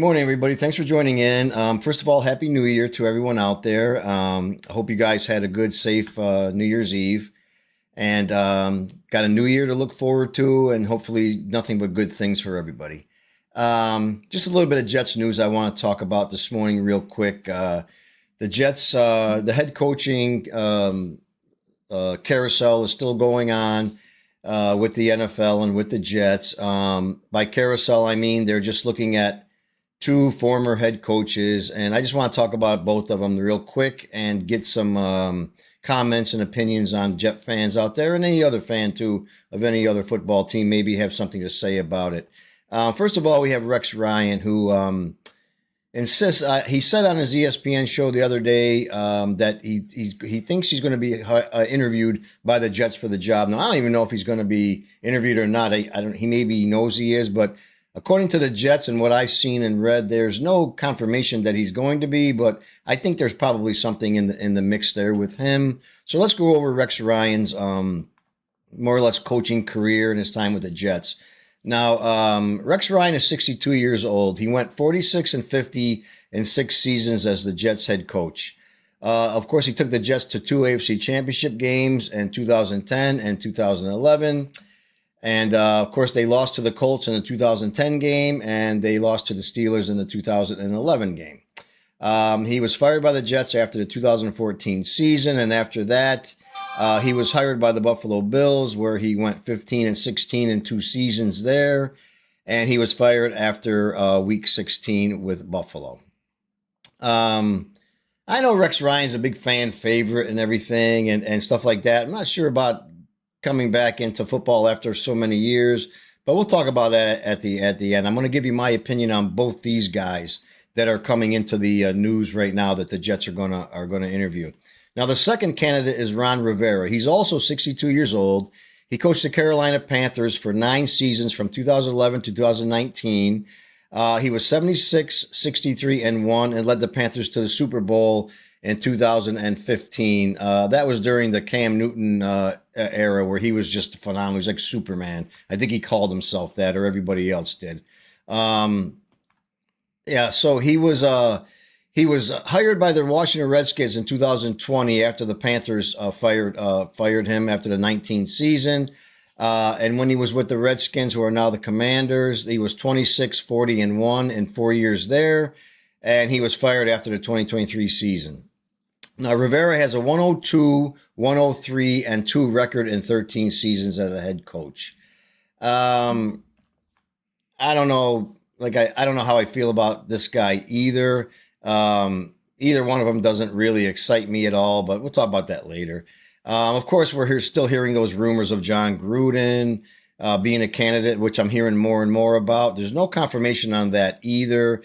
morning, everybody. Thanks for joining in. First of all, Happy New Year to everyone out there. I hope you guys had a good, safe New Year's Eve and got a new year to look forward to, and hopefully nothing but good things for everybody. Just a little bit of Jets news I want to talk about this morning, real quick. The Jets, the head coaching carousel is still going on with the NFL and with the Jets. By carousel, I mean they're just looking at two former head coaches, and I just want to talk about both of them real quick and get some comments and opinions on Jet fans out there and any other fan too of any other football team maybe have something to say about it. First of all, we have Rex Ryan, who insists. He said on his ESPN show the other day that he thinks he's going to be interviewed by the Jets for the job. Now, I don't even know if he's going to be interviewed or not. I don't. He maybe knows he is, but according to the Jets and what I've seen and read, there's no confirmation that he's going to be, but I think there's probably something in the mix there with him. So let's go over Rex Ryan's more or less coaching career and his time with the Jets. Now, Rex Ryan is 62 years old. He went 46-50 in 6 seasons as the Jets head coach. Of course, he took the Jets to 2 AFC championship games in 2010 and 2011. And, of course, they lost to the Colts in the 2010 game, and they lost to the Steelers in the 2011 game. He was fired by the Jets after the 2014 season, and after that, he was hired by the Buffalo Bills, where he went 15-16 in 2 seasons there, and he was fired after Week 16 with Buffalo. I know Rex Ryan's a big fan favorite and everything and stuff like that. I'm not sure about coming back into football after so many years, but we'll talk about that at the end. I'm going to give you my opinion on both these guys that are coming into the news right now that the Jets are going to interview. Now, the second candidate is Ron Rivera. He's also 62 years old. He coached the Carolina Panthers for 9 seasons from 2011 to 2019. He was 76-63-1 and led the Panthers to the Super Bowl in 2015. That was during the Cam Newton era where he was just phenomenal. He was like Superman. I think he called himself that, or everybody else did. So he was hired by the Washington Redskins in 2020 after the Panthers fired him after the 19th season. And when he was with the Redskins, who are now the Commanders, he was 26-40-1 in 4 years there. And he was fired after the 2023 season. Now, Rivera has a 102, 103-2 record in 13 seasons as a head coach. I don't know. I don't know how I feel about this guy either. Either one of them doesn't really excite me at all, but we'll talk about that later. Of course, we're still hearing those rumors of John Gruden being a candidate, which I'm hearing more and more about. There's no confirmation on that either.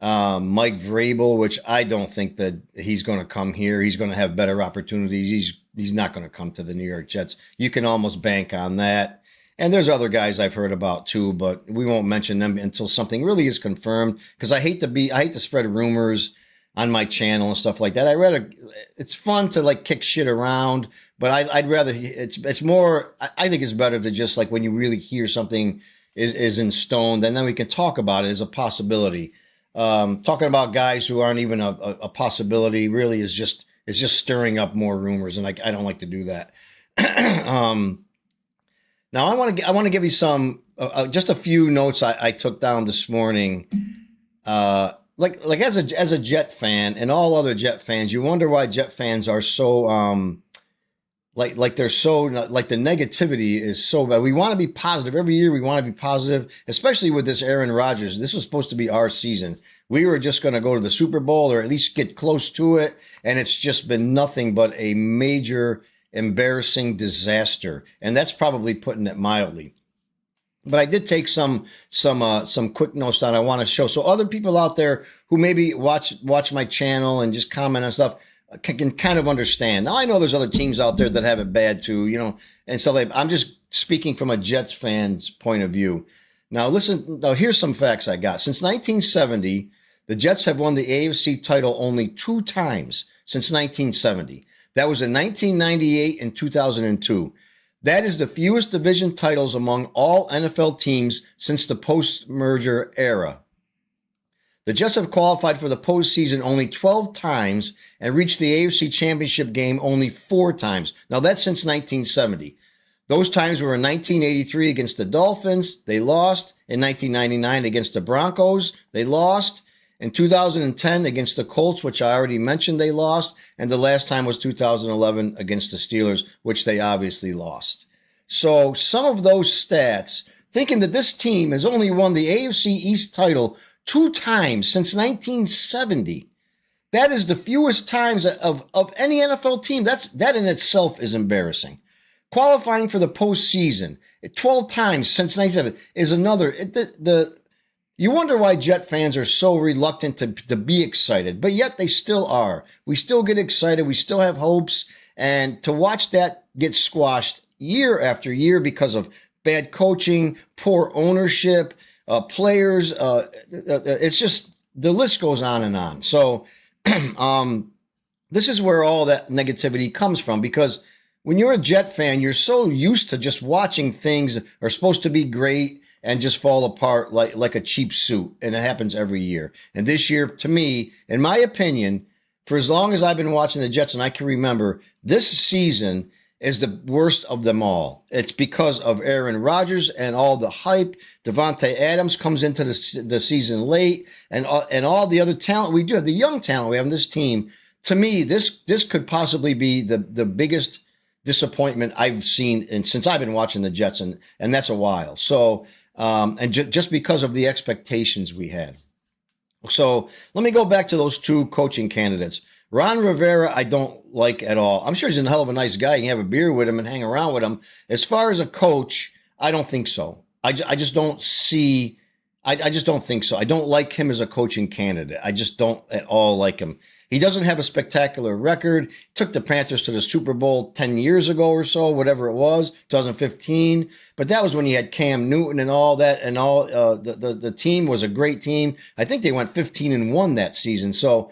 Mike Vrabel, which I don't think that he's going to come here. He's going to have better opportunities. He's not going to come to the New York Jets. You can almost bank on that. And there's other guys I've heard about too, but we won't mention them until something really is confirmed, because I hate to spread rumors on my channel and stuff like that. It's fun to kick shit around, but I'd rather, it's more, I think it's better to just when you really hear something is in stone, then we can talk about it as a possibility. Talking about guys who aren't even a possibility really is just stirring up more rumors, and I don't like to do that. Now I want to give you some just a few notes I took down this morning. As a Jet fan and all other Jet fans, you wonder why Jet fans are so they're so the negativity is so bad. We want to be positive every year. We want to be positive, especially with this Aaron Rodgers. This was supposed to be our season. We were just going to go to the Super Bowl or at least get close to it, and it's just been nothing but a major embarrassing disaster, and that's probably putting it mildly. But I did take some quick notes that I want to show, so other people out there who maybe watch my channel and just comment on stuff can kind of understand. Now, I know there's other teams out there that have it bad too, and so I'm just speaking from a Jets fan's point of view. Now, listen. Now, here's some facts I got. Since 1970, the Jets have won the AFC title only 2 times since 1970. That was in 1998 and 2002. That is the fewest division titles among all NFL teams since the post-merger era. The Jets have qualified for the postseason only 12 times and reached the AFC Championship game only 4 times. Now, that's since 1970. Those times were in 1983 against the Dolphins. They lost. In 1999 against the Broncos. They lost. In 2010 against the Colts, which I already mentioned, they lost. And the last time was 2011 against the Steelers, which they obviously lost. So some of those stats, thinking that this team has only won the AFC East title 2 times since 1970. That is the fewest times of any NFL team. That in itself is embarrassing. Qualifying for the postseason 12 times since 1970 is another. You wonder why Jet fans are so reluctant to be excited, but yet they still are. We still get excited. We still have hopes. And to watch that get squashed year after year because of bad coaching, poor ownership, players, it's just, the list goes on and on. So this is where all that negativity comes from, because when you're a Jet fan, you're so used to just watching things that are supposed to be great and just fall apart like a cheap suit. And it happens every year. And this year, to me, in my opinion, for as long as I've been watching the Jets and I can remember, this season is the worst of them all. It's because of Aaron Rodgers and all the hype. Devontae Adams comes into the season late, and all the other talent we do have, the young talent we have on this team. To me, this could possibly be the biggest disappointment I've seen since I've been watching the Jets, and that's a while. So, just because of the expectations we had. So let me go back to those 2 coaching candidates. Ron Rivera, I don't like at all. I'm sure he's a hell of a nice guy. You can have a beer with him and hang around with him. As far as a coach, I don't think so. I just don't see. I just don't think so. I don't like him as a coaching candidate. I just don't at all like him. He doesn't have a spectacular record. Took the Panthers to the Super Bowl 10 years ago or so, whatever it was, 2015. But that was when you had Cam Newton and all that, and all the team was a great team. I think they went 15-1 that season. So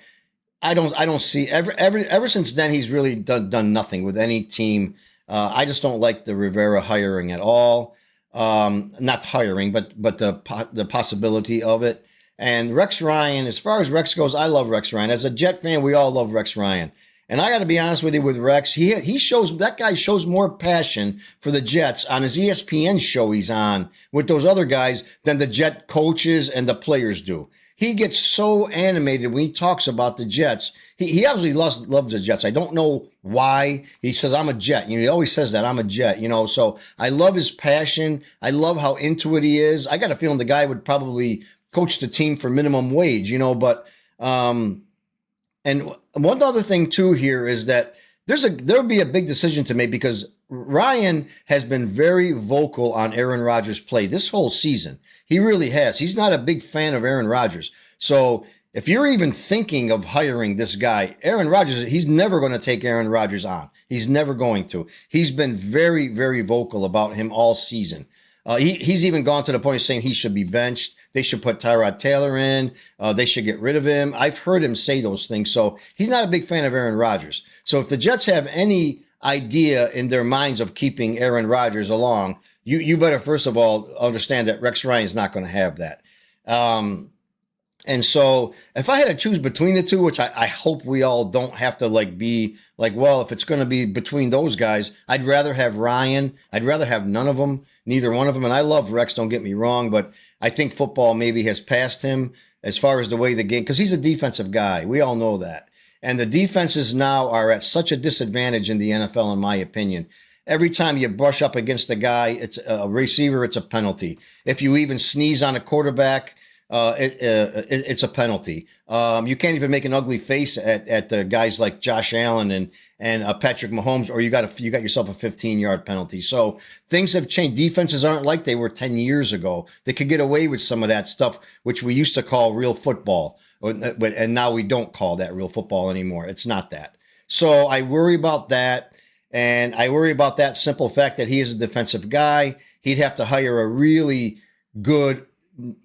I don't see ever since then he's really done nothing with any team. I just don't like the Rivera hiring at all. Not hiring, but the possibility of it. And Rex Ryan, as far as Rex goes, I love Rex Ryan. As a Jet fan, we all love Rex Ryan. And I got to be honest with you, with Rex, that guy shows more passion for the Jets on his ESPN show he's on with those other guys than the Jet coaches and the players do. He gets so animated when he talks about the Jets. He obviously loves the Jets. I don't know why. He says, I'm a Jet. He always says that, I'm a Jet, so I love his passion. I love how into it he is. I got a feeling the guy would probably coach the team for minimum wage, but, and one other thing too here is that there'll be a big decision to make, because Ryan has been very vocal on Aaron Rodgers' play this whole season. He really has. He's not a big fan of Aaron Rodgers. So if you're even thinking of hiring this guy, Aaron Rodgers, he's never going to take Aaron Rodgers on. He's never going to. He's been very, very vocal about him all season. He's even gone to the point of saying he should be benched. They should put Tyrod Taylor in. They should get rid of him. I've heard him say those things. So he's not a big fan of Aaron Rodgers. So if the Jets have any idea in their minds of keeping Aaron Rodgers along, you better first of all understand that Rex Ryan is not going to have that. And so if I had to choose between the two, which I hope we all don't have to be like, well, if it's going to be between those guys, I'd rather have Ryan. I'd rather have none of them, neither one of them. And I love Rex, don't get me wrong, but I think football maybe has passed him as far as the way the game, because he's a defensive guy. We all know that. And the defenses now are at such a disadvantage in the NFL, in my opinion. Every time you brush up against a guy, it's a receiver, it's a penalty. If you even sneeze on a quarterback, it's a penalty. You can't even make an ugly face at the guys like Josh Allen and Patrick Mahomes, or you got yourself a 15-yard penalty. So things have changed. Defenses aren't like they were 10 years ago. They could get away with some of that stuff, which we used to call real football, and now we don't call that real football anymore. It's not that. So I worry about that. And I worry about that simple fact that he is a defensive guy. He'd have to hire a really good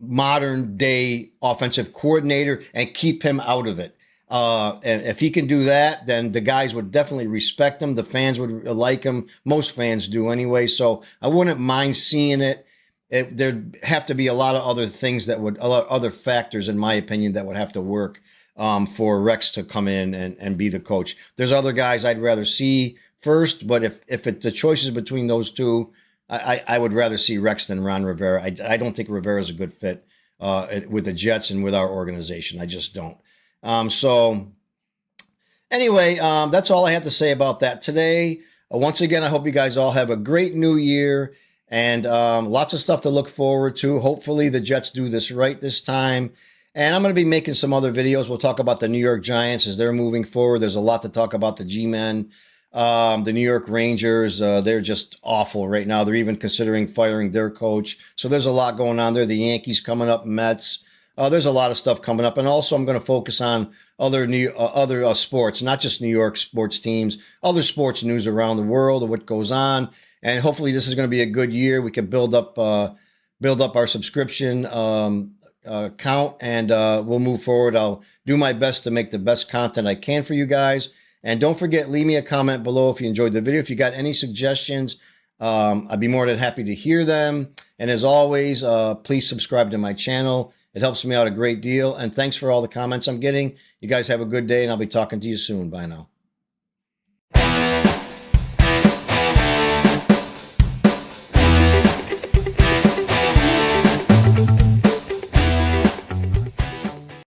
modern day offensive coordinator and keep him out of it. And if he can do that, then the guys would definitely respect him. The fans would like him. Most fans do anyway. So I wouldn't mind seeing it. there'd have to be a lot of other things that would, other factors, in my opinion, that would have to work for Rex to come in and be the coach. There's other guys I'd rather see first, but if the choice is between those two, I would rather see Rex than Ron Rivera. I don't think Rivera is a good fit with the Jets and with our organization. I just don't. So anyway, that's all I have to say about that today. Once again, I hope you guys all have a great new year and lots of stuff to look forward to. Hopefully the Jets do this right this time. And I'm going to be making some other videos. We'll talk about the New York Giants as they're moving forward. There's a lot to talk about the G-Men. The New York Rangers, they're just awful right now. They're even considering firing their coach. So there's a lot going on there. The Yankees coming up, Mets. There's a lot of stuff coming up. And also I'm going to focus on other sports, not just New York sports teams, other sports news around the world of what goes on. And hopefully this is going to be a good year. We can build up our subscription count, and we'll move forward. I'll do my best to make the best content I can for you guys. And don't forget, leave me a comment below if you enjoyed the video. If you got any suggestions, I'd be more than happy to hear them. And as always, please subscribe to my channel. It helps me out a great deal. And thanks for all the comments I'm getting. You guys have a good day, and I'll be talking to you soon. Bye now.